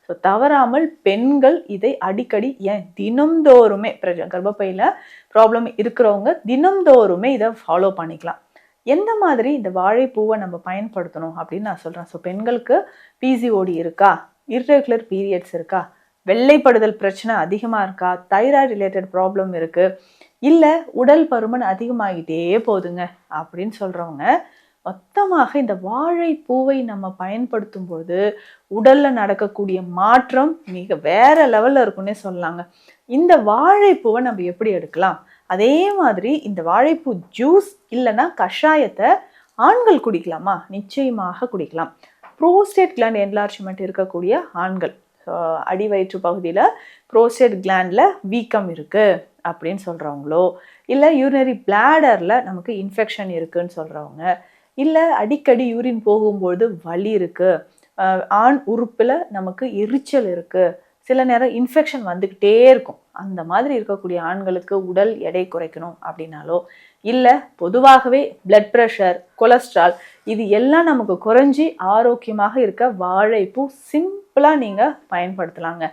So தவறாமல் பெண்கள் இதை அடிக்கடி ஏன் தினம்தோறுமே கர்ப்பப்பையில் ப்ராப்ளம் இருக்கிறவங்க தினம்தோறுமே இதை ஃபாலோ பண்ணிக்கலாம். எந்த மாதிரி இந்த வாழைப்பூவை நம்ம பயன்படுத்தணும் அப்படின்னு நான் சொல்கிறேன். ஸோ பெண்களுக்கு பிசிஓடி இருக்கா, இர்ரெகுலர் பீரியட்ஸ் இருக்கா, வெள்ளைப்படுதல் பிரச்சனை அதிகமாக இருக்கா, தைராய்டு ரிலேட்டட் ப்ராப்ளம் இருக்குது, இல்லை உடல் பருமன் அதிகமாகிட்டே போகுதுங்க அப்படின்னு சொல்கிறவங்க மொத்தமாக இந்த வாழைப்பூவை நம்ம பயன்படுத்தும் போது உடலில் நடக்கக்கூடிய மாற்றம் மிக வேற லெவலில் இருக்குன்னே சொல்லலாங்க. இந்த வாழைப்பூவை நம்ம எப்படி எடுக்கலாம், அதே மாதிரி இந்த வாழைப்பூ ஜூஸ் இல்லைன்னா கஷாயத்தை ஆண்கள் குடிக்கலாமா? நிச்சயமாக குடிக்கலாம். ப்ரோஸ்டேட் கிளாண்ட் என்லார்ஜ்மெண்ட் இருக்கக்கூடிய ஆண்கள், அடி வயிற்று பகுதியில் ப்ரோஸ்டேட் கிளாண்டில் வீக்கம் இருக்குது அப்படின்னு சொல்கிறவங்களோ, இல்லை யூரினரி பிளாடரில் நமக்கு இன்ஃபெக்ஷன் இருக்குதுன்னு சொல்கிறவங்க, இல்லை அடிக்கடி யூரின் போகும்போது வலி இருக்குது, ஆண் உறுப்பில் நமக்கு எரிச்சல் இருக்குது, சில நேரம் இன்ஃபெக்ஷன் வந்துக்கிட்டே இருக்கும், அந்த மாதிரி இருக்கக்கூடிய ஆண்களுக்கு உடல் எடை குறைக்கணும் அப்படின்னாலோ, இல்லை பொதுவாகவே பிளட் ப்ரெஷர், கொலஸ்ட்ரால் இது எல்லாம் நமக்கு குறைஞ்சி ஆரோக்கியமாக இருக்க வாழைப்பூ சிம்பிளாக நீங்கள் பயன்படுத்தலாங்க.